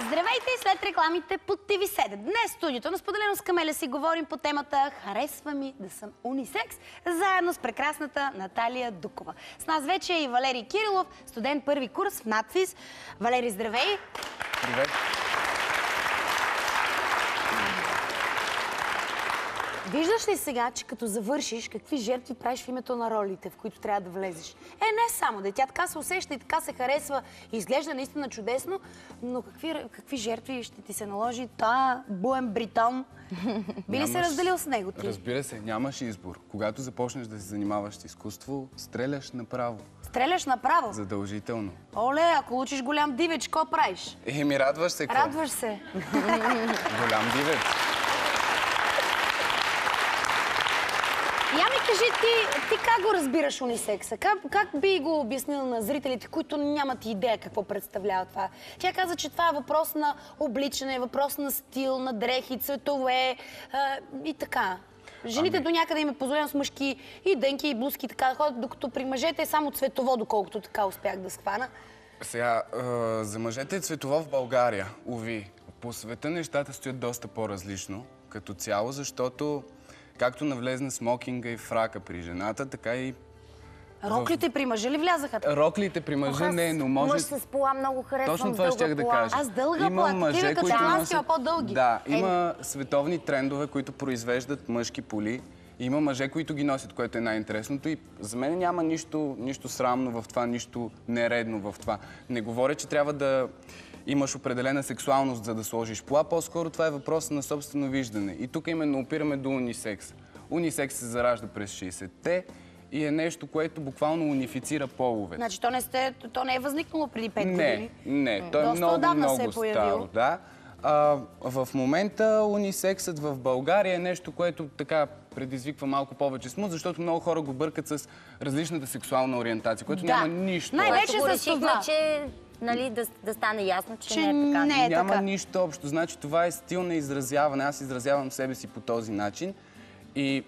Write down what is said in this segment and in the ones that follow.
Здравейте и след рекламите по TV7. Днес в студиото на Споделено с Камеля си говорим по темата "Харесва ми да съм унисекс", заедно с прекрасната Наталия Дукова. С нас вече е и Валери Кирилов, студент първи курс в НАТФИЗ. Валери, здравей! Привет! Виждаш ли сега, че като завършиш, какви жертви правиш в името на ролите, в които трябва да влезеш? Не само да тя така се усеща и така се харесва и изглежда наистина чудесно, но какви жертви ще ти се наложи та буен бритон? Би ли се разделил с него ти? Разбира се, нямаш избор. Когато започнеш да се занимаваш с изкуство, стреляш направо. Стреляш направо? Задължително. Оле, ако учиш голям дивеч, какво правиш? Радваш се, какво? Радваш се. Голям дивеч. Я ми кажи, ти как го разбираш унисекса? Как би го обяснил на зрителите, които нямат идея какво представлява това? Тя каза, че това е въпрос на обличане, въпрос на стил, на дрехи, цветове и така. Жените до някъде им е позволено с мъжки и дънки, и блузки и така да ходят, докато при мъжете е само цветово, доколкото така успях да схвана. Сега, за мъжете е цветово в България, уви. По света нещата стоят доста по-различно като цяло, защото както навлезна смокинга и фрака при жената, така и... Роклите при мъжа ли влязаха? Роклите при мъжа не, но може... Мъж с пола много харесвам. Точно това щях да кажа. Аз дълга пола, такива като маски, а по-дълги. Да, има световни трендове, които произвеждат мъжки поли. Има мъже, които ги носят, което е най-интересното. И за мен няма нищо срамно в това, нищо нередно в това. Не говоря, че трябва да имаш определена сексуалност, за да сложиш пола. По-скоро това е въпрос на собствено виждане. И тук именно опираме до унисекс. Унисекс се заражда през 60-те и е нещо, което буквално унифицира половете. Значи то не е възникнало преди 5 години? Не. Той е много старо. Да. В момента унисексът в България е нещо, което така предизвиква малко повече смут, защото много хора го бъркат с различната сексуална ориентация, което няма нищо. Най-вече с това, че да стане ясно, че не е така. Няма нищо общо. Значи това е стил на изразяване. Аз изразявам себе си по този начин и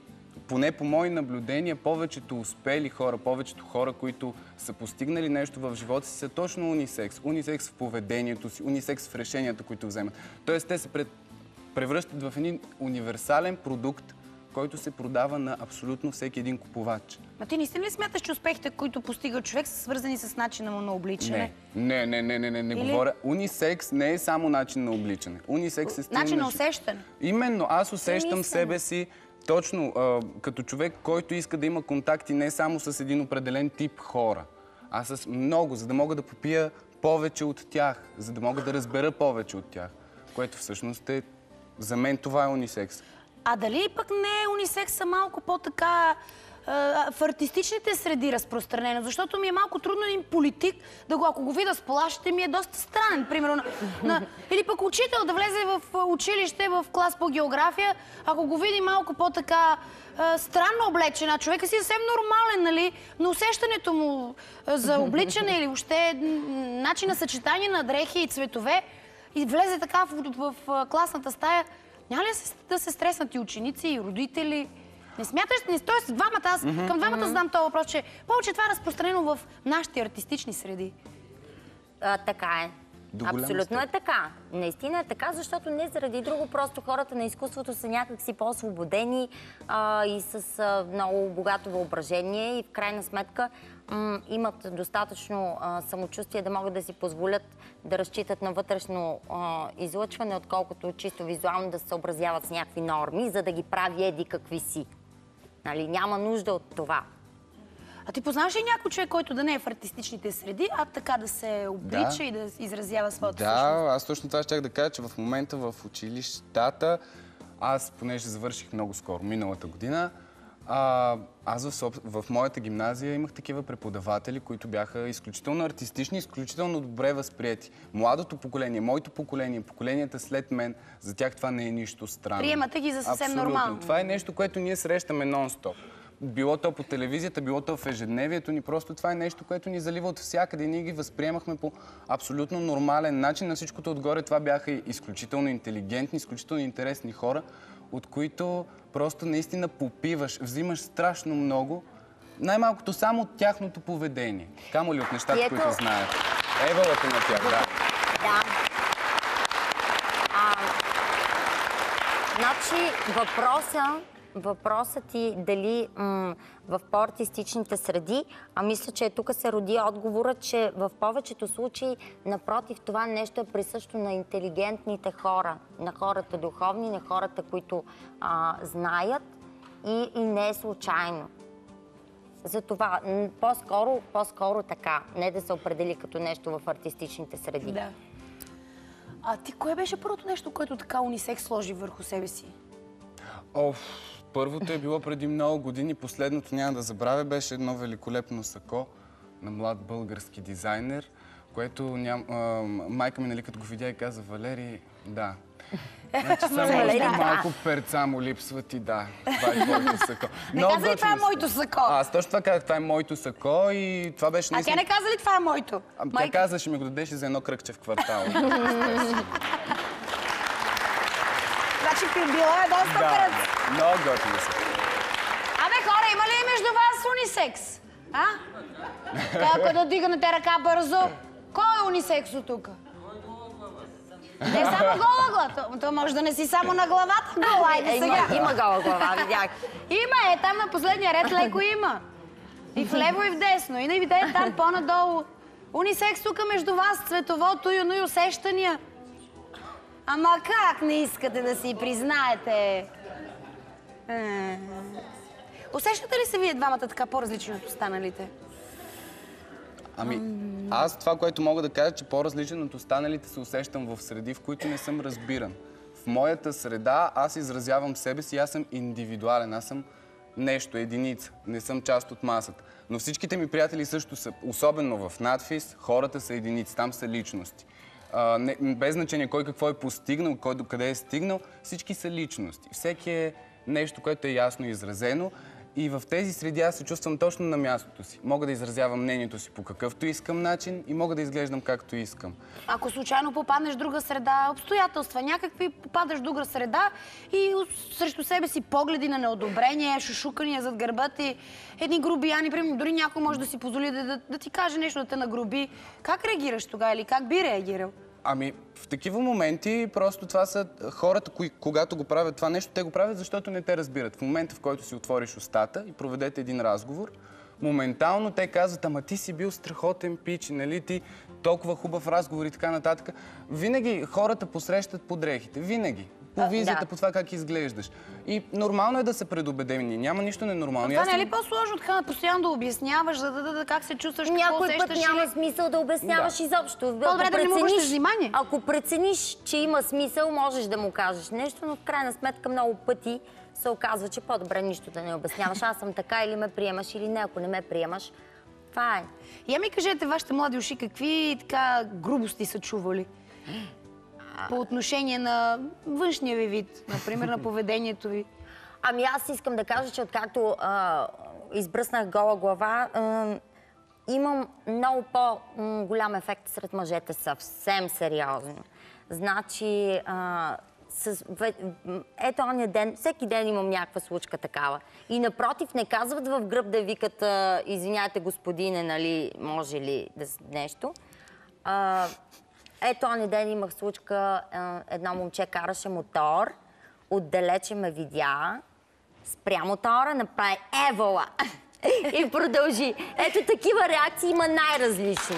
поне по мои наблюдения, повечето успели хора, повечето хора, които са постигнали нещо в живота си, са точно унисекс. Унисекс в поведението си, унисекс в решенията, които вземат. Тоест те се превръщат в един универсален продукт, който се продава на абсолютно всеки един купувач. Ти наистина ли смяташ, че успехите, които постига човек, са свързани с начина му на обличане? Не говоря. Унисекс не е само начин на обличане. Унисекс е стил начин на усещане. Именно, аз усещам себе си точно като човек, който иска да има контакти не само с един определен тип хора, а с много, за да мога да попия повече от тях, за да мога да разбера повече от тях, което всъщност е, за мен това е унисекс. А дали пък не е унисекса малко по-така в артистичните среди разпространено? Защото ми е малко трудно един политик да го, ако го видя с пола, ще ми е доста странен. Примерно, или пък учител да влезе в училище, в клас по география, ако го види малко по-така странно облечена, човека си е съвсем нормален, нали? Но усещането му за обличане или въобще начин на съчетание на дрехи и цветове и влезе така в класната стая, няма ли да се стреснат и ученици, и родители? Не смяташ, т.е. двамата, аз към двамата задам този въпрос, че повече това е разпространено в нашите артистични среди. Така е. Абсолютно е така. Наистина е така, защото не заради друго, просто хората на изкуството са някакси по-освободени и с много богато въображение и в крайна сметка имат достатъчно самочувствие да могат да си позволят да разчитат на вътрешно излъчване, отколкото чисто визуално да се съобразяват с някакви норми, за да ги прави еди какви си. Нали? Няма нужда от това. А ти познаваш ли някой човек, който да не е в артистичните среди, а така да се облича и да изразява своята същност? Да, аз точно това щях да кажа, че в момента в училищата, аз понеже завърших много скоро, миналата година, аз в моята гимназия имах такива преподаватели, които бяха изключително артистични, изключително добре възприети. Младото поколение, моето поколение, поколенията след мен, за тях това не е нищо странно. Приемате ги за съвсем нормално. Това е нещо, което ние срещаме нон-стоп. Било то по телевизията, било то в ежедневието ни, просто това е нещо, което ни залива от всякъде и ние ги възприемахме по абсолютно нормален начин. На всичкото отгоре това бяха изключително интелигентни, изключително интересни хора, от които просто наистина попиваш, взимаш страшно много, най-малкото само от тяхното поведение. Камо ли от нещата, които знаят. Евалата на тях, да. Значи, въпросът ти дали в по-артистичните среди, мисля, че тук се роди отговорът, че в повечето случаи, напротив, това нещо е присъщо на интелигентните хора, на хората духовни, на хората, които знаят и не е случайно. Затова по-скоро така, не да се определи като нещо в артистичните среди. Да. А ти кое беше първото нещо, което така унисекс сложи върху себе си? Първото е било преди много години, последното няма да забравя, беше едно великолепно сако на млад български дизайнер, което майка ми, нали, като го видя и каза: Валери, да. Значи само още малко перца му липсват и да, това е твоето сако. Не каза ли това е моето сако? Аз точно това казах, това е моето сако и това беше наистина... А тя не каза ли това е моето? Тя каза, ще ми го дадеш за едно кръгче в квартала. Значи било е доста пред. Много готино са. Абе, хора, има ли между вас унисекс? Като дигнете ръка бързо, кой е унисексо тук? Не само гола глава. То може да не си само на главата гола. Има гола глава, видях. Има, там на последния ред леко има. И вляво и вдесно. И не видите там по-надолу. Унисекс тук между вас, цветовото, юно и усещания. Ама как не искате да си признаете? Усещате ли се вие двамата така по-различни от останалите? Аз това, което мога да кажа, че по-различен от останалите се усещам в среди, в които не съм разбиран. В моята среда аз изразявам себе си, аз съм индивидуален, аз съм нещо, единица, не съм част от масата. Но всичките ми приятели също са, особено в надфис, хората са единици, там са личности. Без значение кой какво е постигнал, кой докъде е стигнал, всички са личности. Всеки е нещо, което е ясно изразено. И в тези среди аз се чувствам точно на мястото си. Мога да изразявам мнението си по какъвто искам начин и мога да изглеждам както искам. Ако случайно попаднеш в друга среда, обстоятелства някакви, попадаш в друга среда и срещу себе си погледи на неодобрение, шушукания зад гърба ти, едни грубияни, примерно, дори някой може да си позволи да ти каже нещо, да те нагруби. Как реагираш тогава или как би реагирал? В такива моменти просто това са хората, когато го правят това нещо, те го правят, защото не те разбират. В момента, в който си отвориш устата и проведете един разговор, моментално те казват: ама ти си бил страхотен пич, нали, ти толкова хубав разговор и така нататък. Винаги хората посрещат по дрехите, винаги. По визията, по това как изглеждаш. И нормално е да са предубедени, няма нищо ненормално. Това не е ли по-сложно така постоянно да обясняваш, как се чувстваш, какво усещаш? Някой път няма смисъл да обясняваш изобщо. По-добре да не му обръщаш внимание. Ако прецениш, че има смисъл, можеш да му кажеш нещо, но в крайна сметка много пъти се оказва, че по-добре нищо да не обясняваш. Аз съм така, или ме приемаш, или не. Ако не ме приемаш, това е. Я ми кажете, вашите млади уши, какви така грубости са чували? По отношение на външния ви вид, например, на поведението ви? Аз искам да кажа, че откакто избръснах гола глава, имам много по-голям ефект сред мъжете, съвсем сериозно. Значи, ето ония ден, всеки ден имам някаква случка такава. И напротив, не казват в гръб да викат: извиняйте, господине, нали, може ли нещо. Ето ония ден имах случка, едно момче караше мотор, отдалече ме видя, спря мотора, направи евола и продължи. Ето такива реакции има най-различни.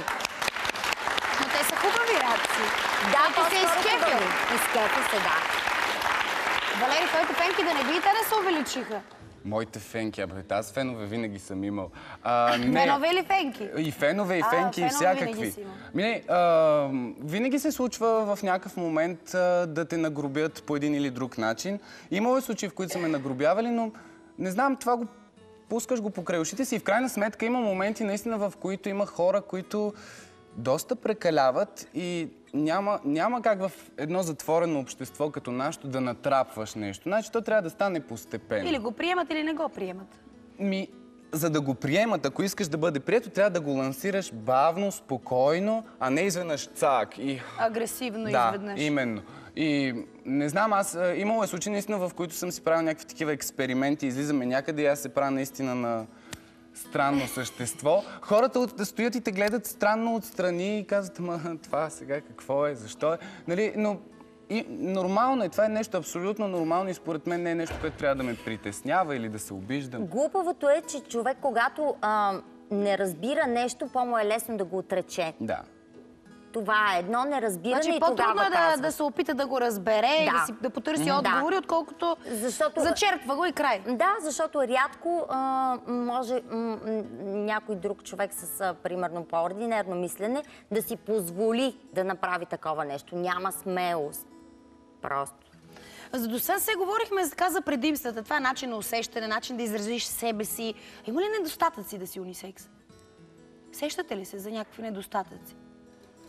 Но те са хубави реакции. Да, те се изкефили. Изкефи се, да. Валери, твоите фенки да не би и те да се увеличиха? Моите фенки, аз фенове винаги съм имал. Фенове или фенки? И фенове, и фенки, и всякакви. Винаги се случва в някакъв момент да те нагрубят по един или друг начин. Имало е случаи, в които са ме нагрубявали, но не знам, това го пускаш покрай ушите си и в крайна сметка има моменти наистина, в които има хора, които доста прекаляват и няма как в едно затворено общество като нашето да натрапваш нещо. Значи то трябва да стане постепенно. Или го приемат, или не го приемат. За да го приемат, ако искаш да бъде прието, трябва да го лансираш бавно, спокойно, а не изведнъж цак. Агресивно изведнъж. Да, именно. И не знам, имало е случаи наистина, в които съм си правил някакви такива експерименти, излизаме някъде и аз се правя наистина на странно същество. Хората стоят и те гледат странно отстрани и казват: ама това сега какво е, защо е? Нали, но И нормално е. Това е нещо абсолютно нормално и според мен не е нещо, което трябва да ме притеснява или да се обиждам. Глупавото е, че човек, когато не разбира нещо, по-му е лесно да го отрече. Да. Това е едно неразбиране Значи и тогава по-трудно е казва. да се опита да го разбере, да потърси отговори, отколкото зачерква го и край. Да, защото рядко може някой друг човек с, примерно, по-ординерно мислене да си позволи да направи такова нещо. Няма смелост. Просто. За до сега се говорихме за предимствата. Това е начин на усещане, начин да изразиш себе си. Има ли недостатъци да си унисекс? Сещате ли се за някакви недостатъци?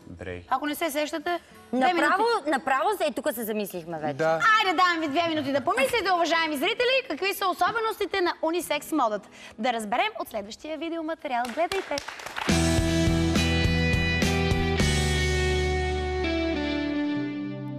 Брей. Ако не се сещате, Направо се и тук се замислихме вече. Да. Айде, давам ви 2 минути да помислите, уважаеми зрители, какви са особеностите на унисекс модата. Да разберем от следващия видеоматериал. Гледайте!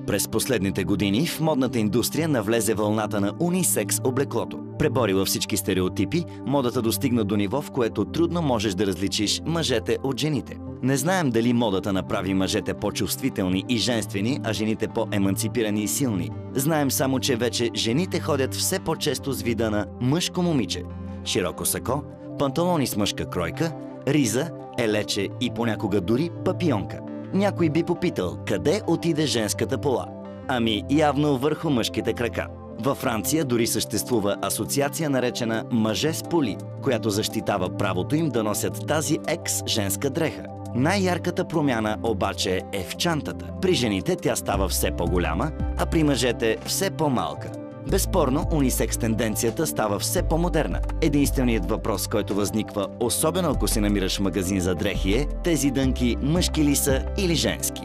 През последните години в модната индустрия навлезе вълната на унисекс облеклото. Преборила всички стереотипи, модата достигна до ниво, в което трудно можеш да различиш мъжете от жените. Не знаем дали модата направи мъжете по-чувствителни и женствени, а жените по-еманципирани и силни. Знаем само, че вече жените ходят все по-често с вида на мъжко момиче. Широко сако, панталони с мъжка кройка, риза, елече и понякога дори папионка. Някой би попитал, къде отиде женската пола? Ами явно върху мъжките крака. Във Франция дори съществува асоциация, наречена «Мъже с поли», която защитава правото им да носят тази екс-женска дреха. Най-ярката промяна обаче е в чантата. При жените тя става все по-голяма, а при мъжете все по-малка. Безспорно, унисекс тенденцията става все по-модерна. Единственият въпрос, който възниква, особено ако се намираш в магазин за дрехи, е тези дънки мъжки ли са или женски.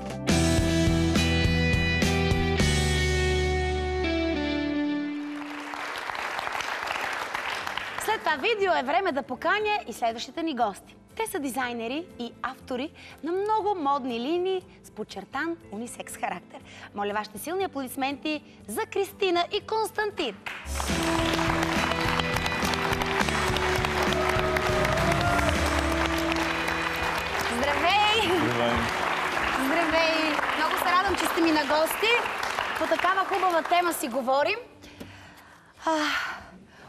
След това видео е време да поканя и следващите ни гости. Те са дизайнери и автори на много модни линии с подчертан унисекс характер. Моля вашите силни аплодисменти за Кристина и Константин. Здравей! Здравей! Много се радвам, че сте ми на гости. По такава хубава тема си говорим.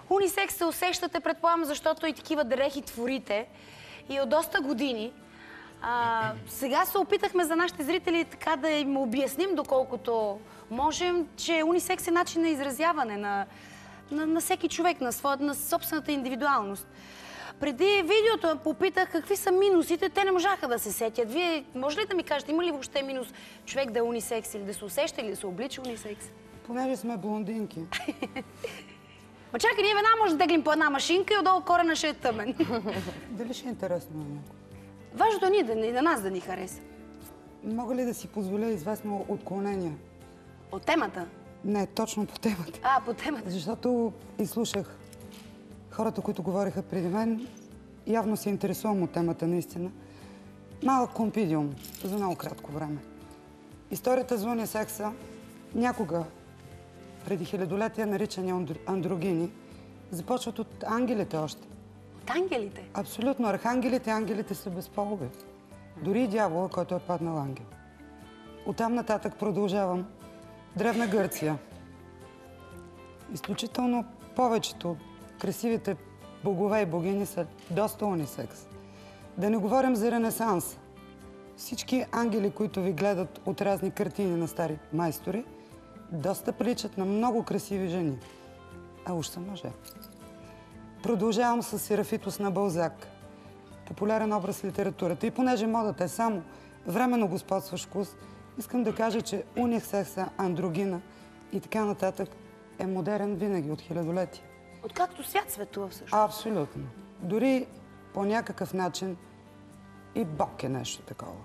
Унисекс се усещате, предполагам, защото и такива дрехи творите. И от доста години. Сега се опитахме за нашите зрители така да им обясним, доколкото можем, че унисекс е начин на изразяване на всеки човек, на собствената индивидуалност. Преди видеото попитах какви са минусите, те не можаха да се сетят. Вие може ли да ми кажете, има ли въобще минус човек да е унисекс или да се усеща или да се облича унисекс? Понеже сме блондинки. Ма чакай, ние веднага може да теглим по една машинка и отдолу корена ще е тъмен. Дали ще е интересно на някой? Важното е ние, на нас да ни хареса. Мога ли да си позволя известно отклонение? От темата? Не, точно по темата. По темата. Защото изслушах хората, които говориха преди мен. Явно се интересувам от темата, наистина. Малък компидиум за много кратко време. Историята за унисекса някога, преди хилядолетия, наричани андрогини, започват от ангелите още. От ангелите? Абсолютно. Архангелите и ангелите са безполови. Дори и дявола, който е паднал ангел. Оттам нататък продължавам. Древна Гърция. Изключително повечето красивите богове и богини са доста унисекс. Да не говорим за Ренесанс. Всички ангели, които ви гледат от разни картини на стари майстори, доста приличат на много красиви жени. А уж са мъже. Продължавам с Серафитос на Балзак. Популярен образ в литературата. И понеже модата е само временно господстващ вкус, искам да кажа, че унисекса, андрогина и така нататък е модерен винаги от хилядолетия. Откакто свят светува всъщност. Абсолютно. Дори по някакъв начин и Бог е нещо такова.